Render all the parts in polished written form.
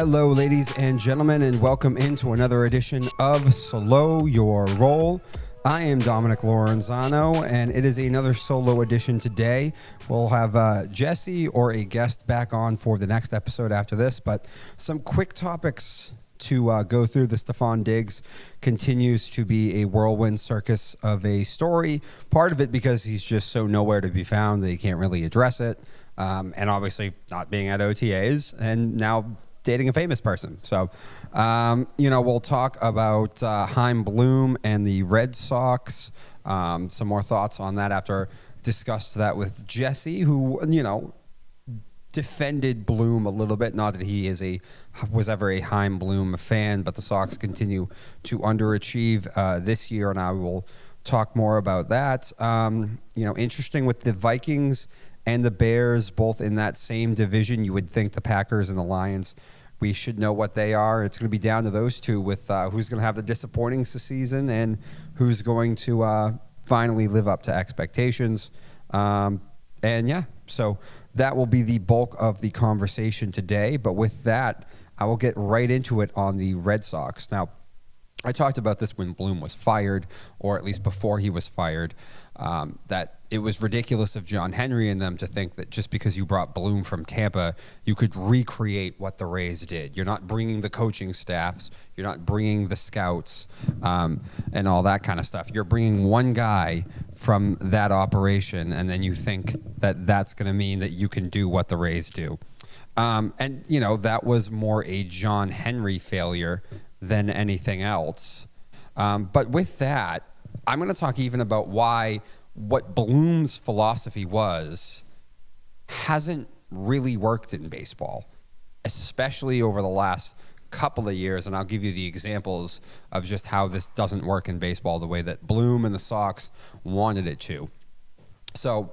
Hello, ladies and gentlemen, and welcome into another edition of Slo Ur Roll. I am Dominic Lorenzano, and it is another solo edition today. We'll have Jesse or a guest back on for the next episode after this, but some quick topics to go through. The Stefon Diggs continues to be a whirlwind circus of a story. Part of it because he's just so nowhere to be found that he can't really address it, and obviously not being at OTAs, and now dating a famous person. So, we'll talk about Chaim Bloom and the Red Sox. Some more thoughts on that after discussed that with Jesse, who, defended Bloom a little bit. Not that he was ever a Chaim Bloom fan, but the Sox continue to underachieve this year, and I will talk more about that. Interesting with the Vikings and the Bears both in that same division. You would think the Packers and the Lions, we should know what they are. It's going to be down to those two with who's going to have the disappointing season and who's going to finally live up to expectations. So that will be the bulk of the conversation today. But with that, I will get right into it on the Red Sox. Now, I talked about this when Bloom was fired, or at least before he was fired, that it was ridiculous of John Henry and them to think that just because you brought Bloom from Tampa, you could recreate what the Rays did. You're not bringing the coaching staffs. You're not bringing the scouts and all that kind of stuff. You're bringing one guy from that operation, and then you think that that's going to mean that you can do what the Rays do. That was more a John Henry failure than anything else. But with that, I'm going to talk even about why what Bloom's philosophy hasn't really worked in baseball, especially over the last couple of years. And I'll give you the examples of just how this doesn't work in baseball the way that Bloom and the Sox wanted it to. So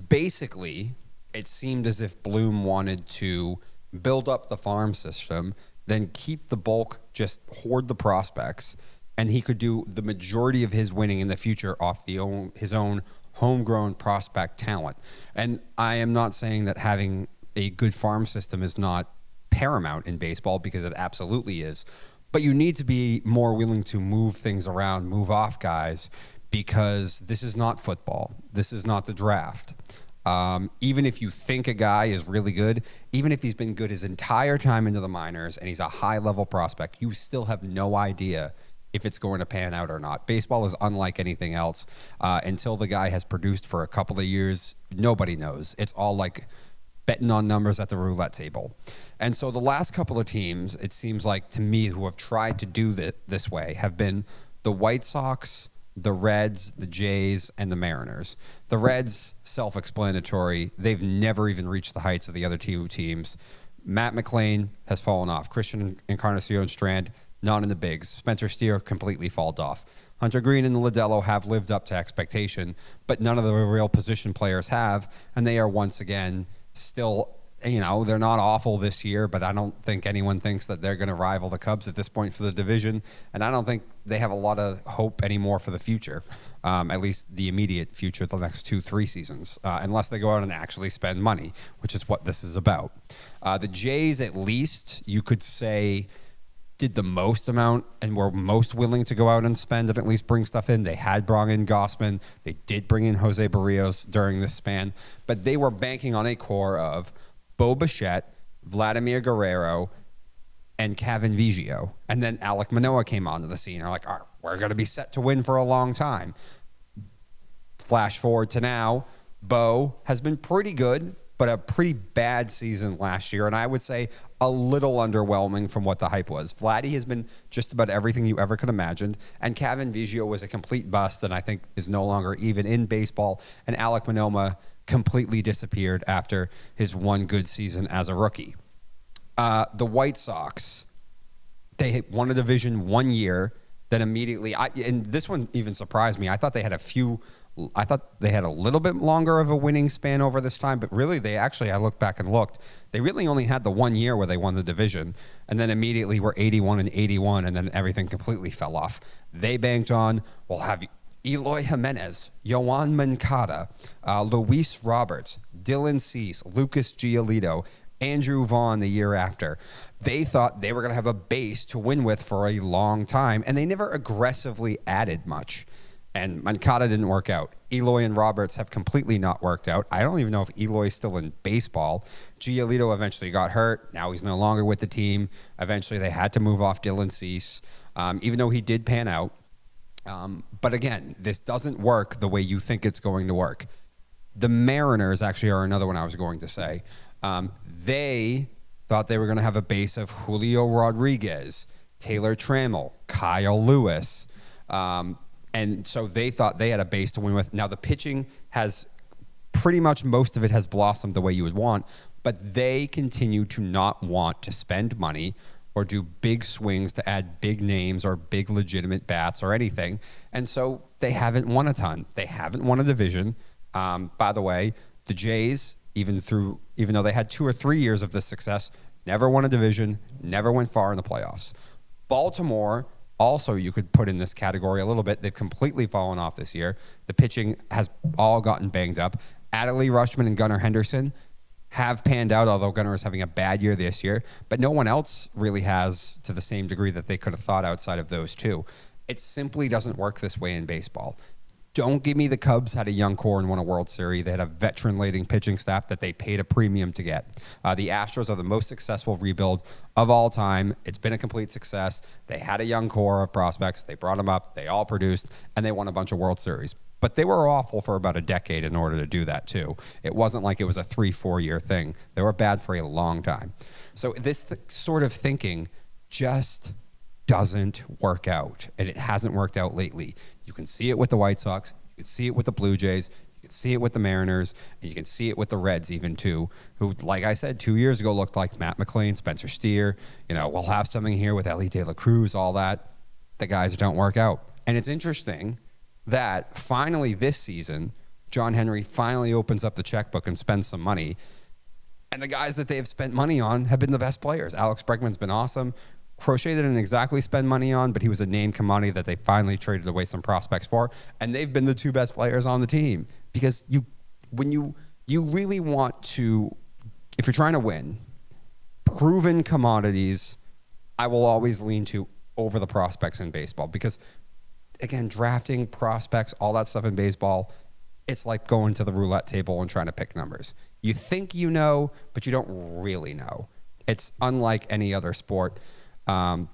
basically, it seemed as if Bloom wanted to build up the farm system, then keep the bulk, just hoard the prospects, and he could do the majority of his winning in the future off his own homegrown prospect talent. And I am not saying that having a good farm system is not paramount in baseball, because it absolutely is. But you need to be more willing to move things around, move off guys, because this is not football. This is not the draft. Even if you think a guy is really good, even if he's been good his entire time into the minors and he's a high-level prospect, you still have no idea if it's going to pan out or not. Baseball is unlike anything else. Until the guy has produced for a couple of years, nobody knows. It's all like betting on numbers at the roulette table. And so the last couple of teams, it seems like to me, who have tried to do this way have been the White Sox, the Reds, the Jays, and the Mariners. The Reds, self-explanatory. They've never even reached the heights of the other two teams. Matt McClain has fallen off. Christian Encarnacion Strand, not in the bigs. Spencer Steer completely fallen off. Hunter Green and Lodelo have lived up to expectation, but none of the real position players have, and they are once again still, they're not awful this year, but I don't think anyone thinks that they're going to rival the Cubs at this point for the division, and I don't think they have a lot of hope anymore for the future, at least the immediate future, the next 2-3 seasons, unless they go out and actually spend money, which is what this is about. The Jays, at least, you could say, did the most amount and were most willing to go out and spend and at least bring stuff in. They had brought in Gossman. They did bring in Jose Barrios during this span, but they were banking on a core of Bo Bichette, Vladimir Guerrero, and Kevin Vigio. And then Alek Manoah came onto the scene. They're like, all right, we're going to be set to win for a long time. Flash forward to now, Bo has been pretty good, but a pretty bad season last year, and I would say a little underwhelming from what the hype was. Vladdy has been just about everything you ever could imagine, and Kevin Vigio was a complete bust, and I think is no longer even in baseball, and Alek Manoah completely disappeared after his one good season as a rookie. The White Sox, they won a division 1 year, then immediately, and this one even surprised me. I thought they had a little bit longer of a winning span over this time, but really I looked back and looked, they really only had the 1 year where they won the division, and then immediately were 81-81, and then everything completely fell off. They banked on, we'll have Eloy Jimenez, Yoan Moncada, Luis Roberts, Dylan Cease, Lucas Giolito, Andrew Vaughn the year after. They thought they were going to have a base to win with for a long time, and they never aggressively added much. And Moncada didn't work out. Eloy and Roberts have completely not worked out. I don't even know if Eloy's still in baseball. Giolito eventually got hurt. Now he's no longer with the team. Eventually they had to move off Dylan Cease, even though he did pan out. But again, this doesn't work the way you think it's going to work. The Mariners actually are another one I was going to say. They thought they were going to have a base of Julio Rodriguez, Taylor Trammell, Kyle Lewis, and so they thought they had a base to win with. Now, the pitching has pretty much most of it has blossomed the way you would want, but they continue to not want to spend money or do big swings to add big names or big legitimate bats or anything. And so they haven't won a ton. They haven't won a division. By the way, the Jays, even though they had 2 or 3 years of this success, never won a division, never went far in the playoffs. Baltimore, also, you could put in this category a little bit. They've completely fallen off this year. The pitching has all gotten banged up. Adley Rutschman and Gunnar Henderson have panned out, although Gunnar is having a bad year this year. But no one else really has to the same degree that they could have thought outside of those two. It simply doesn't work this way in baseball. Don't give me the Cubs had a young core and won a World Series. They had a veteran-laden pitching staff that they paid a premium to get. The Astros are the most successful rebuild of all time. It's been a complete success. They had a young core of prospects. They brought them up. They all produced, and they won a bunch of World Series. But they were awful for about a decade in order to do that, too. It wasn't like it was a 3-4 year thing. They were bad for a long time. So this sort of thinking just doesn't work out, and it hasn't worked out lately. You can see it with the White Sox, you can see it with the Blue Jays, you can see it with the Mariners, and you can see it with the Reds even too, who, like I said, 2 years ago looked like Matt McClain, Spencer Steer, we'll have something here with Ellie De La Cruz, all that. The guys don't work out. And it's interesting that finally this season, John Henry finally opens up the checkbook and spends some money, and the guys that they have spent money on have been the best players. Alex Bregman's been awesome. Crochet didn't exactly spend money on, but he was a name commodity that they finally traded away some prospects for, and they've been the 2 best players on the team. Because when you really want to, if you're trying to win, proven commodities, I will always lean to over the prospects in baseball. Because, again, drafting prospects, all that stuff in baseball, it's like going to the roulette table and trying to pick numbers. You think you know, but you don't really know. It's unlike any other sport. And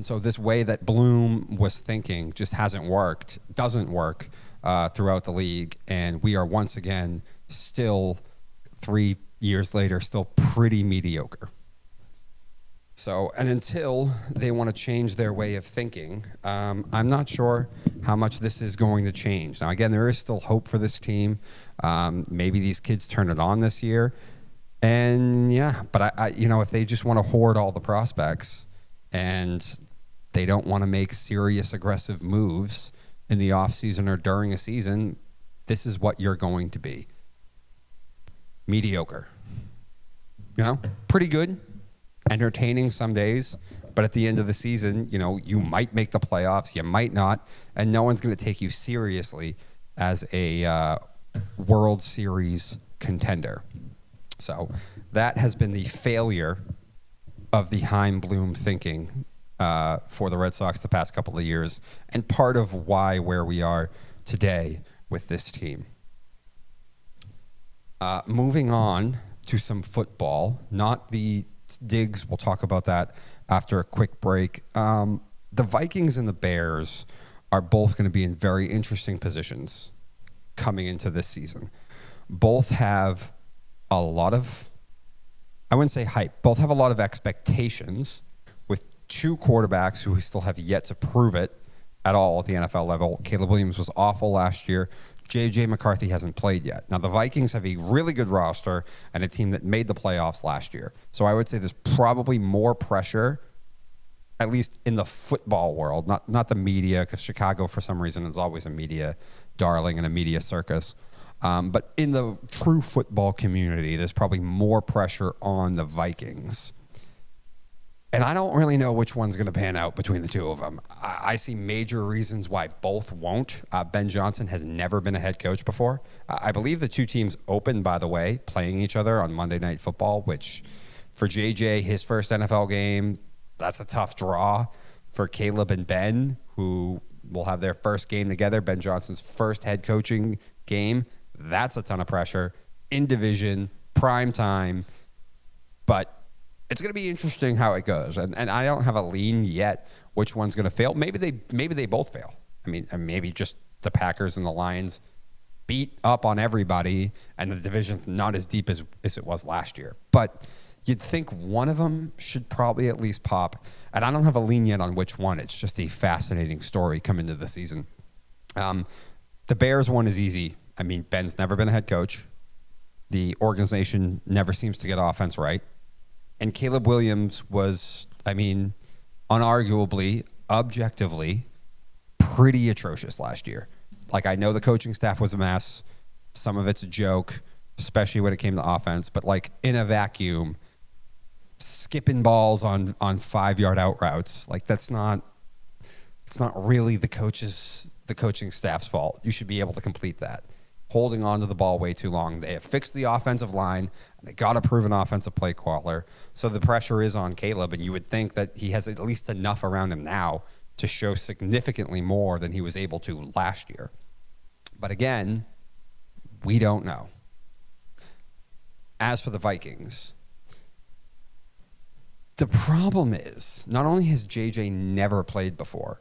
so this way that Bloom was thinking just doesn't work throughout the league. And we are once again still 3 years later, still pretty mediocre. So, and until they want to change their way of thinking, I'm not sure how much this is going to change. Now, again, there is still hope for this team. Maybe these kids turn it on this year. And yeah, but if they just want to hoard all the prospects, and they don't want to make serious aggressive moves in the offseason or during a season, this is what you're going to be. Mediocre. Pretty good, entertaining some days, but at the end of the season, you might make the playoffs, you might not, and no one's going to take you seriously as a World Series contender. So that has been the failure of the Chaim Bloom thinking for the Red Sox the past couple of years, and part of where we are today with this team. Moving on to some football, not the digs. We'll talk about that after a quick break. The Vikings and the Bears are both going to be in very interesting positions coming into this season. Both have a lot of, I wouldn't say hype, both have a lot of expectations with 2 quarterbacks who still have yet to prove it at all at the NFL level. Caleb Williams was awful last year. J.J. McCarthy hasn't played yet. Now, the Vikings have a really good roster and a team that made the playoffs last year. So I would say there's probably more pressure, at least in the football world, not the media, because Chicago, for some reason, is always a media darling and a media circus. But in the true football community, there's probably more pressure on the Vikings. And I don't really know which one's going to pan out between the two of them. I see major reasons why both won't. Ben Johnson has never been a head coach before. I believe the two teams opened, by the way, playing each other on Monday Night Football, which for JJ, his first NFL game, that's a tough draw. For Caleb and Ben, who will have their first game together, Ben Johnson's first head coaching game, that's a ton of pressure. In division, prime time, but it's going to be interesting how it goes. And I don't have a lean yet which one's going to fail. Maybe they both fail. I mean, maybe just the Packers and the Lions beat up on everybody and the division's not as deep as it was last year. But you'd think one of them should probably at least pop. And I don't have a lean yet on which one. It's just a fascinating story coming to the season. The Bears one is easy. I mean, Ben's never been a head coach. The organization never seems to get offense right. And Caleb Williams was, I mean, unarguably, objectively, pretty atrocious last year. Like, I know the coaching staff was a mess. Some of it's a joke, especially when it came to offense. But, like, in a vacuum, skipping balls on 5-yard out routes, like, it's not really the coaching staff's fault. You should be able to complete that. Holding on to the ball way too long. They have fixed the offensive line. They got a proven offensive play caller. So the pressure is on Caleb, and you would think that he has at least enough around him now to show significantly more than he was able to last year. But again, we don't know. As for the Vikings, the problem is not only has JJ never played before,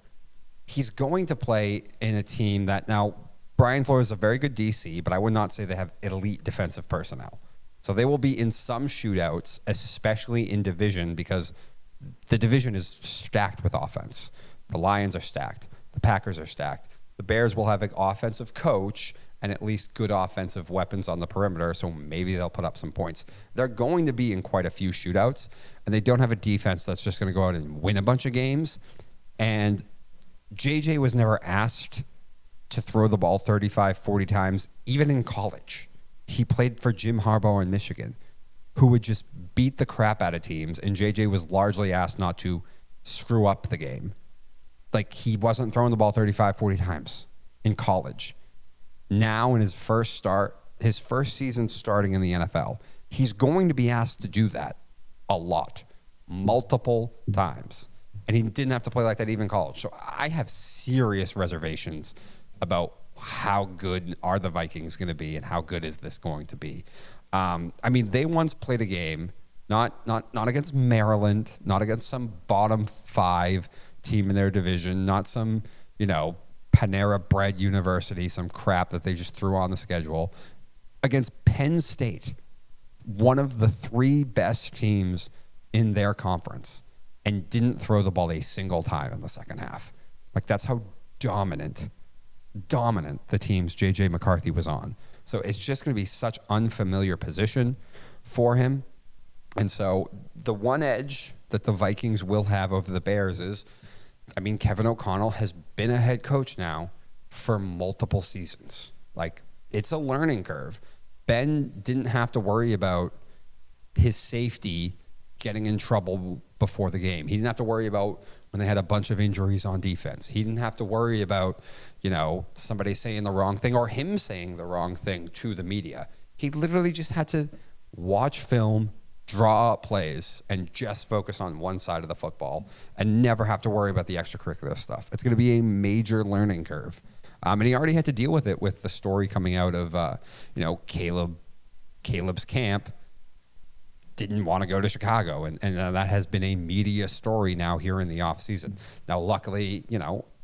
he's going to play in a team that now Brian Flores is a very good DC, but I would not say they have elite defensive personnel. So they will be in some shootouts, especially in division, because the division is stacked with offense. The Lions are stacked. The Packers are stacked. The Bears will have an offensive coach and at least good offensive weapons on the perimeter, so maybe they'll put up some points. They're going to be in quite a few shootouts, and they don't have a defense that's just going to go out and win a bunch of games. And JJ was never asked to throw the ball 35, 40 times, even in college. He played for Jim Harbaugh in Michigan, who would just beat the crap out of teams, and JJ was largely asked not to screw up the game. Like, he wasn't throwing the ball 35, 40 times in college. Now, in his first season starting in the NFL, he's going to be asked to do that a lot, multiple times. And he didn't have to play like that even in college. So I have serious reservations about how good are the Vikings going to be and how good is this going to be. I mean, they once played a game, not against Maryland, not against some bottom 5 team in their division, not some, Panera Bread University, some crap that they just threw on the schedule, against Penn State, one of the 3 best teams in their conference, and didn't throw the ball a single time in the second half. Like, that's how dominant the teams J.J. McCarthy was on. So it's just going to be such unfamiliar position for him. And so the one edge that the Vikings will have over the Bears is, I mean, Kevin O'Connell has been a head coach now for multiple seasons. Like, it's a learning curve. Ben didn't have to worry about his safety getting in trouble before the game. He didn't have to worry about when they had a bunch of injuries on defense. He didn't have to worry about, somebody saying the wrong thing or him saying the wrong thing to the media. He literally just had to watch film, draw up plays, and just focus on one side of the football and never have to worry about the extracurricular stuff. It's going to be a major learning curve. And he already had to deal with it with the story coming out of, Caleb's camp didn't want to go to Chicago. And that has been a media story now here in the offseason. Now, luckily,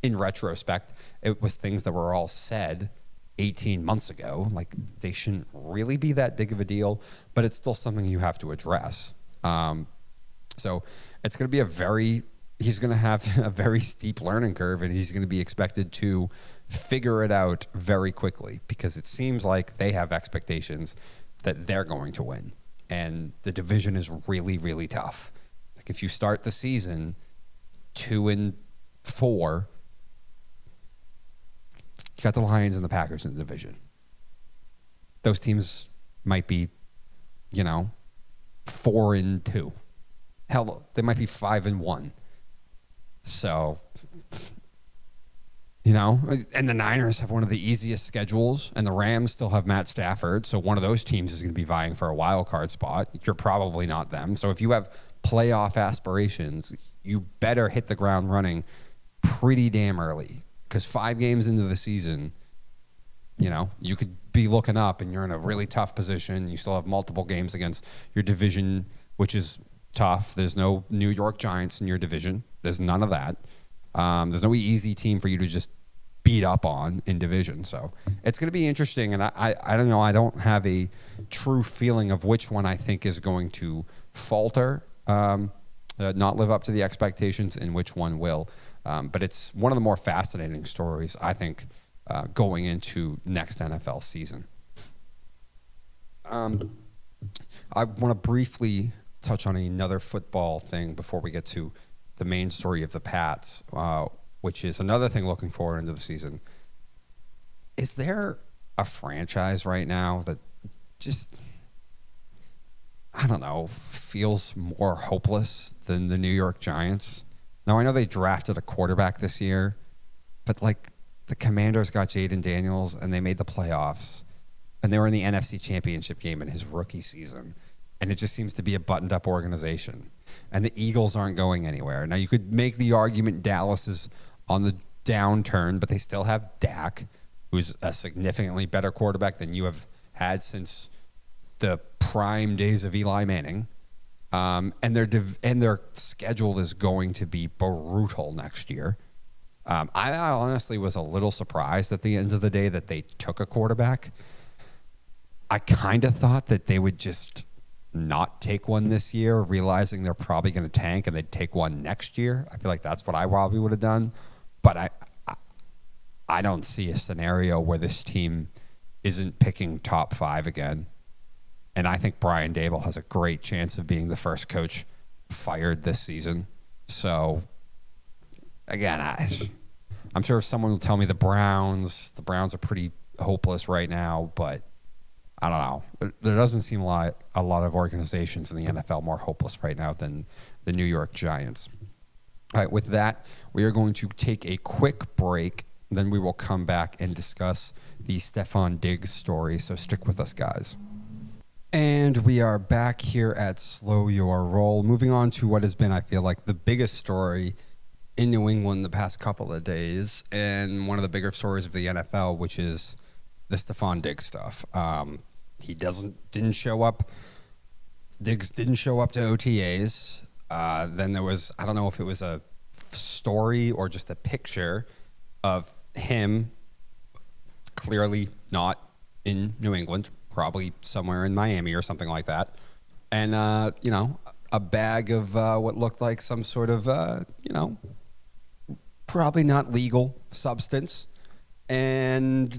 in retrospect, it was things that were all said 18 months ago. Like, they shouldn't really be that big of a deal, but it's still something you have to address. So it's going to be he's going to have a very steep learning curve, and he's going to be expected to figure it out very quickly, because it seems like they have expectations that they're going to win. And the division is really, really tough. Like, if you start the season 2-4, you got the Lions and the Packers in the division. Those teams might be, 4-2. Hell, they might be 5-1. So, and the Niners have one of the easiest schedules, and the Rams still have Matt Stafford. So one of those teams is going to be vying for a wild card spot. You're probably not them. So if you have playoff aspirations, you better hit the ground running pretty damn early, because 5 games into the season, you could be looking up and you're in a really tough position. You still have multiple games against your division, which is tough. There's no New York Giants in your division. There's none of that. There's no easy team for you to just beat up on in division. So it's going to be interesting. And I don't know. I don't have a true feeling of which one I think is going to falter, not live up to the expectations, and which one will. But it's one of the more fascinating stories, I think, going into next NFL season. I want to briefly touch on another football thing before we get to the main story of the Pats, which is another thing looking forward into the season. Is there a franchise right now that just, I don't know, feels more hopeless than the New York Giants? Now, I know they drafted a quarterback this year, but the Commanders got Jaden Daniels and they made the playoffs, and they were in the NFC Championship game in his rookie season. And it just seems to be a buttoned-up organization. And the Eagles aren't going anywhere. Now, you could make the argument Dallas is on the downturn, but they still have Dak, who's a significantly better quarterback than you have had since the prime days of Eli Manning. And their schedule is going to be brutal next year. I honestly was a little surprised at the end of the day that they took a quarterback. I kind of thought that they would just not take one this year, realizing they're probably going to tank and they'd take one next year. I feel like that's what I probably would have done. But I don't see a scenario where this team isn't picking top 5 again. And I think Brian Daboll has a great chance of being the first coach fired this season. So, again, I'm sure if someone will tell me the Browns are pretty hopeless right now, but I don't know. There doesn't seem like a lot of organizations in the NFL more hopeless right now than the New York Giants. All right, with that, we are going to take a quick break. Then we will come back and discuss the Stefon Diggs story. So stick with us, guys. And we are back here at Slo Ur Roll. Moving on to what has been, I feel like, the biggest story in New England the past couple of days, and one of the bigger stories of the NFL, which is the Stefon Diggs stuff. He didn't show up. Diggs didn't show up to OTAs. Then there was, I don't know if it was a story or just a picture of him clearly not in New England, probably somewhere in Miami or something like that. And, a bag of what looked like some sort of, probably not legal substance. And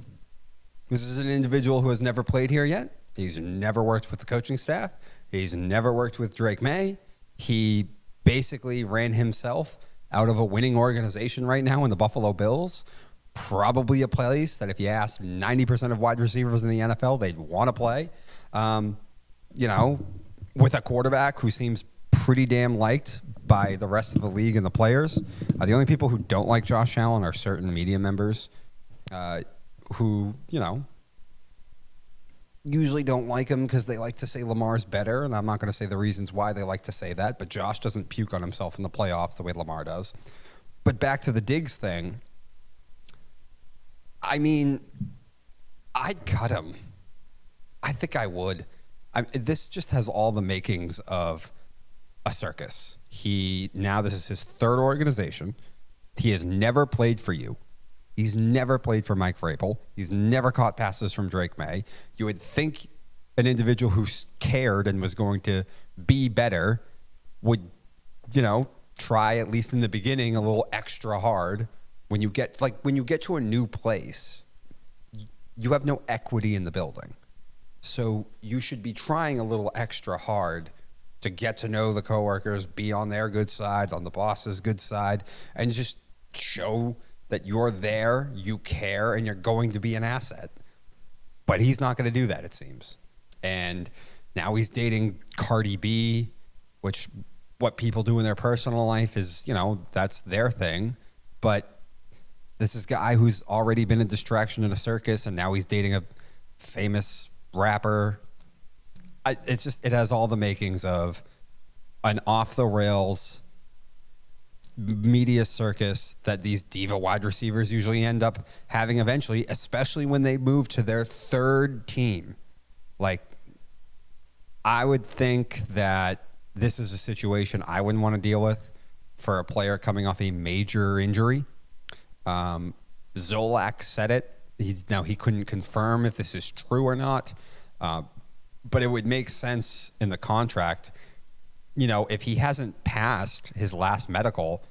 this is an individual who has never played here yet. He's never worked with the coaching staff. He's never worked with Drake May. He basically ran himself out of a winning organization right now in the Buffalo Bills. Probably a place that if you ask 90% of wide receivers in the NFL, they'd want to play. With a quarterback who seems pretty damn liked by the rest of the league and the players. The only people who don't like Josh Allen are certain media members who, usually don't like him because they like to say Lamar's better, and I'm not going to say the reasons why they like to say that, but Josh doesn't puke on himself in the playoffs the way Lamar does. But back to the Diggs thing, I mean, I'd cut him. I think I would. This just has all the makings of a circus. This is his 3rd organization. He has never played for you. He's never played for Mike Vrabel. He's never caught passes from Drake May. You would think an individual who cared and was going to be better would, try at least in the beginning a little extra hard. When you get to a new place, you have no equity in the building. So you should be trying a little extra hard to get to know the coworkers, be on their good side, on the boss's good side, and just show that you're there, you care, and you're going to be an asset. But he's not going to do that, it seems. And now he's dating Cardi B, which what people do in their personal life is, that's their thing. But this is a guy who's already been a distraction in a circus, and now he's dating a famous rapper. It has all the makings of an off the rails media circus that these diva wide receivers usually end up having eventually, especially when they move to their third team. Like, I would think that this is a situation I wouldn't want to deal with for a player coming off a major injury. Zolak said it. He couldn't confirm if this is true or not, but it would make sense in the contract. If he hasn't passed his last medical,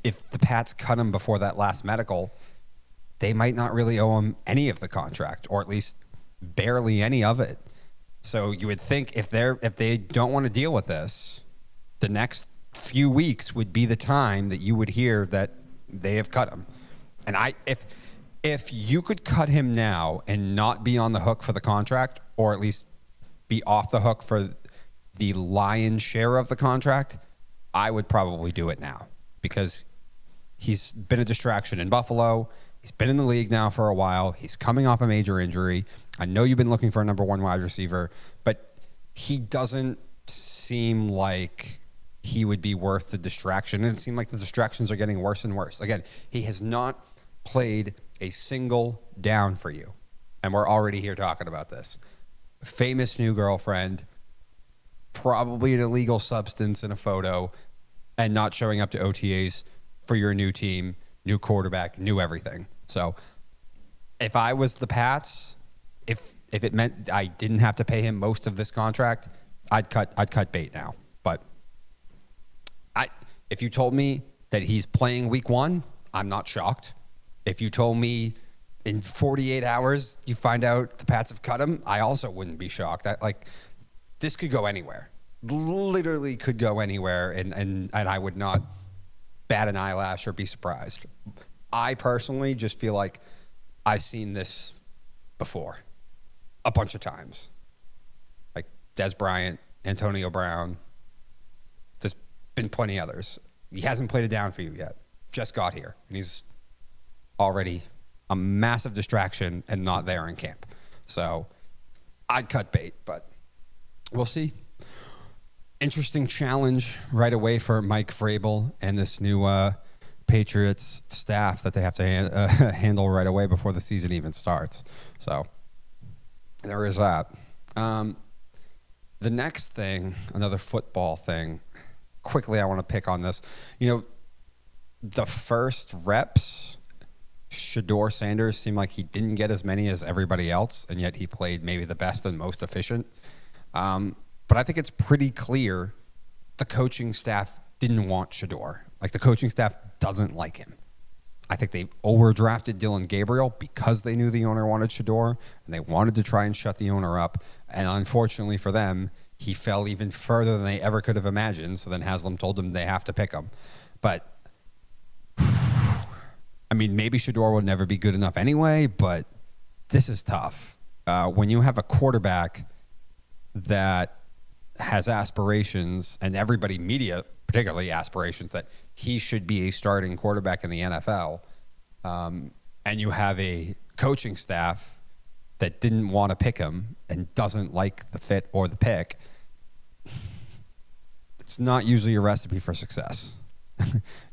if the Pats cut him before that last medical, they might not really owe him any of the contract, or at least barely any of it. So you would think if they don't want to deal with this, the next few weeks would be the time that you would hear that they have cut him. And if you could cut him now and not be on the hook for the contract, or at least be off the hook for the lion's share of the contract, I would probably do it now, because he's been a distraction in Buffalo. He's been in the league now for a while. He's coming off a major injury. I know you've been looking for a number one wide receiver, but he doesn't seem like he would be worth the distraction. And it seems like the distractions are getting worse and worse. Again, he has not played a single down for you. And we're already here talking about this. Famous new girlfriend, probably an illegal substance in a photo, and not showing up to OTAs for your new team, new quarterback, new everything. So if I was the Pats, if it meant I didn't have to pay him most of this contract, I'd cut bait now. But if you told me that he's playing week 1, I'm not shocked. If you told me in 48 hours you find out the Pats have cut him, I also wouldn't be shocked. This could go anywhere. Literally could go anywhere, and I would not bat an eyelash or be surprised. I personally just feel like I've seen this before a bunch of times. Like Des Bryant, Antonio Brown. There's been plenty others. He hasn't played it down for you yet. Just got here, and he's already a massive distraction and not there in camp. So I'd cut bait, but we'll see. Interesting challenge right away for Mike Vrabel and this new Patriots staff that they have to handle right away before the season even starts. So there is that. The next thing, another football thing, quickly I want to pick on this. The first reps, Shedeur Sanders seemed like he didn't get as many as everybody else, and yet he played maybe the best and most efficient. But I think it's pretty clear the coaching staff didn't want Shedeur. The coaching staff doesn't like him. I think they overdrafted Dylan Gabriel because they knew the owner wanted Shedeur, and they wanted to try and shut the owner up. And unfortunately for them, he fell even further than they ever could have imagined. So then Haslam told them they have to pick him. But, maybe Shedeur will never be good enough anyway, but this is tough. When you have a quarterback that has aspirations, and everybody, media particularly, aspirations that he should be a starting quarterback in the NFL, and you have a coaching staff that didn't want to pick him and doesn't like the fit or the pick, it's not usually a recipe for success.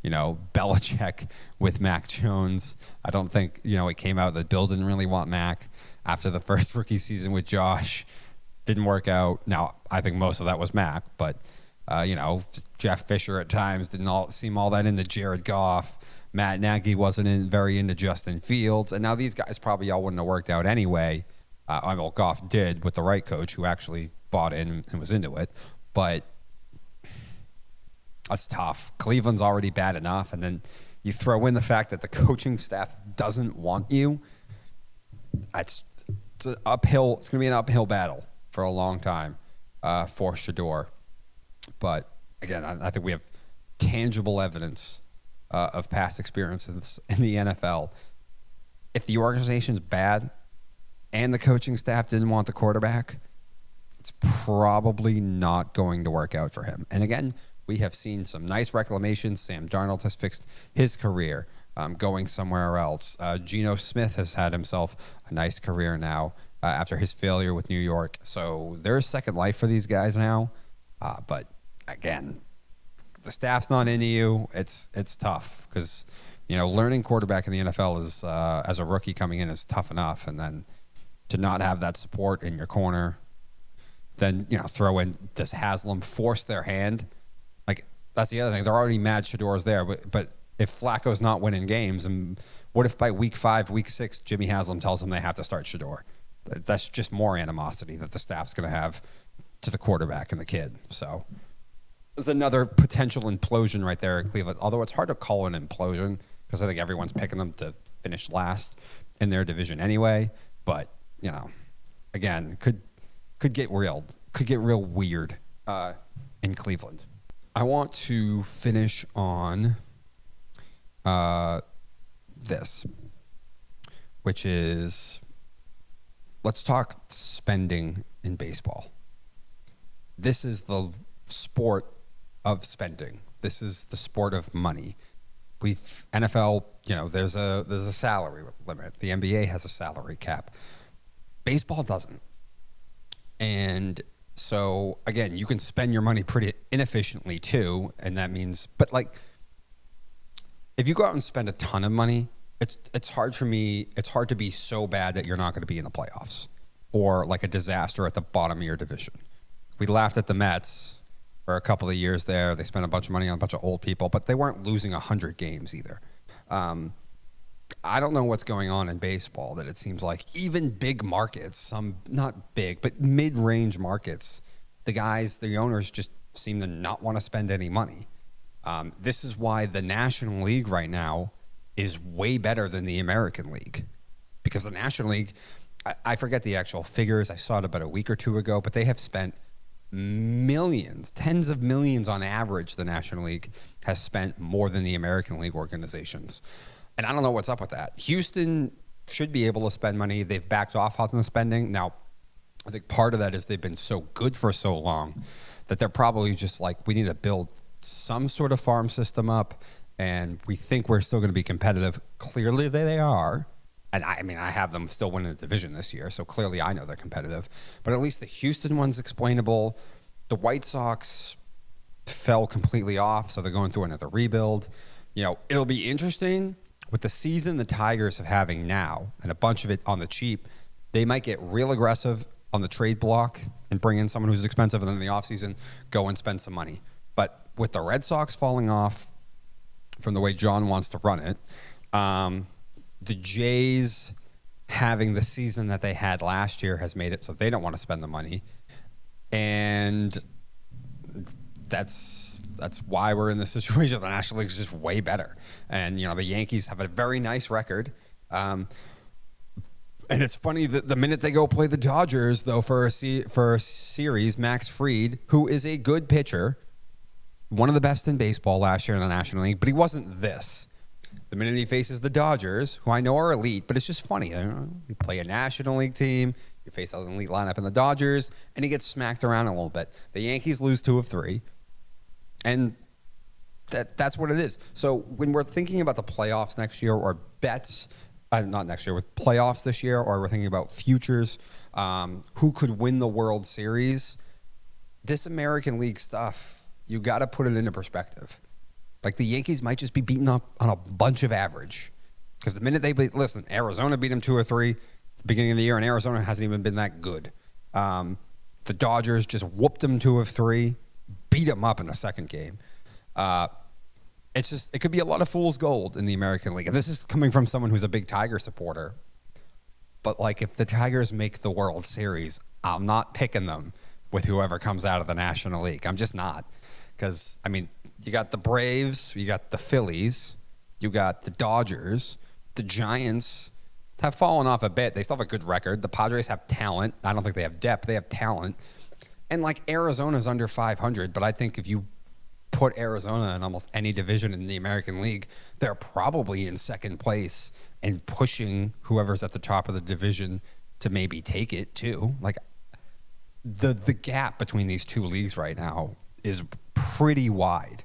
Belichick with Mac Jones. I don't think, it came out that Bill didn't really want Mac after the first rookie season with Josh. Didn't work out. Now, I think most of that was Mac, but, Jeff Fisher at times didn't seem all that into Jared Goff. Matt Nagy wasn't very into Justin Fields. And now these guys probably all wouldn't have worked out anyway. Goff did with the right coach who actually bought in and was into it. But that's tough. Cleveland's already bad enough. And then you throw in the fact that the coaching staff doesn't want you. It's an uphill. It's going to be an uphill battle for a long time for Shedeur. But again, I think we have tangible evidence of past experiences in the NFL. If the organization's bad and the coaching staff didn't want the quarterback, it's probably not going to work out for him. And again, we have seen some nice reclamations. Sam Darnold has fixed his career, going somewhere else. Geno Smith has had himself a nice career now after his failure with New York. So there's second life for these guys now. But again, the staff's not into you. It's tough because, learning quarterback in the NFL is as a rookie coming in is tough enough, and then to not have that support in your corner, then throw in, does Haslam force their hand? Like, that's the other thing. They're already mad Shador's there, but if Flacco's not winning games, and what if by week 5, week 6, Jimmy Haslam tells them they have to start Shador? That's just more animosity that the staff's going to have to the quarterback and the kid. So there's another potential implosion right there in Cleveland, although it's hard to call an implosion because I think everyone's picking them to finish last in their division anyway. But, again, could get real weird in Cleveland. I want to finish on this, which is, let's talk spending in baseball. This is the sport of spending. This is the sport of money. NFL, there's a salary limit. The NBA has a salary cap. Baseball doesn't. And so, again, you can spend your money pretty inefficiently too, and that means, but like, if you go out and spend a ton of money, it's hard to be so bad that you're not going to be in the playoffs or like a disaster at the bottom of your division. We laughed at the Mets for a couple of years there. They spent a bunch of money on a bunch of old people, but they weren't losing 100 games either. I don't know what's going on in baseball that it seems like even big markets, some not big, but mid-range markets, the owners just seem to not want to spend any money. This is why the National League right now is way better than the American League, because the National League, I forget the actual figures. I saw it about a week or two ago, but they have spent millions, tens of millions on average. The National League has spent more than the American League organizations. And I don't know what's up with that. Houston should be able to spend money. They've backed off on the spending. Now, I think part of that is they've been so good for so long that they're probably just like, we need to build some sort of farm system up, and we think we're still going to be competitive. Clearly they are. And I have them still winning the division this year, so clearly I know they're competitive. But at least the Houston one's explainable. The White Sox fell completely off, so they're going through another rebuild. It'll be interesting with the season the Tigers are having now, and a bunch of it on the cheap. They might get real aggressive on the trade block and bring in someone who's expensive, and then in the offseason go and spend some money. But with the Red Sox falling off from the way John wants to run it, the Jays having the season that they had last year has made it so they don't want to spend the money. And that's why we're in this situation. The National League is just way better. And, the Yankees have a very nice record. And it's funny that the minute they go play the Dodgers, though, for a series, Max Fried, who is a good pitcher, one of the best in baseball last year in the National League, but he wasn't this. The minute he faces the Dodgers, who I know are elite, but it's just funny. You play a National League team, you face an elite lineup in the Dodgers, and he gets smacked around a little bit. The Yankees lose 2 of 3, and that's what it is. So when we're thinking about the playoffs next year, or bets, not next year, with playoffs this year, or we're thinking about futures, who could win the World Series, this American League stuff, you got to put it into perspective. Like, the Yankees might just be beaten up on a bunch of average. Because the minute listen, Arizona beat them 2 or 3 at the beginning of the year, and Arizona hasn't even been that good. The Dodgers just whooped them 2 of 3, beat them up in the second game. It could be a lot of fool's gold in the American League. And this is coming from someone who's a big Tiger supporter. But, like, if the Tigers make the World Series, I'm not picking them with whoever comes out of the National League. I'm just not. Because, you got the Braves, you got the Phillies, you got the Dodgers. The Giants have fallen off a bit. They still have a good record. The Padres have talent. I don't think they have depth. They have talent. And, Arizona's under 500, but I think if you put Arizona in almost any division in the American League, they're probably in second place and pushing whoever's at the top of the division to maybe take it, too. the gap between these two leagues right now is pretty wide.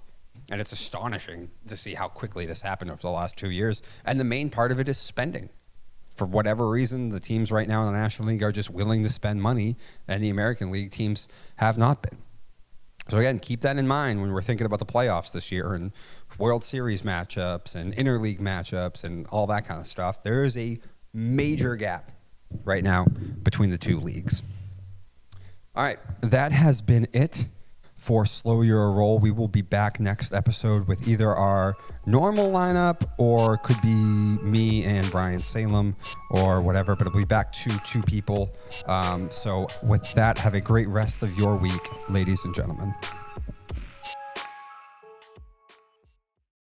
And it's astonishing to see how quickly this happened over the last 2 years. And the main part of it is spending. For whatever reason, the teams right now in the National League are just willing to spend money, and the American League teams have not been. So again, keep that in mind when we're thinking about the playoffs this year and World Series matchups and interleague matchups and all that kind of stuff. There is a major gap right now between the two leagues. All right, that has been it for Slo Ur Roll. We will be back next episode with either our normal lineup or could be me and Brian Salem or whatever, but it'll be back to two people. So with that, have a great rest of your week, ladies and gentlemen.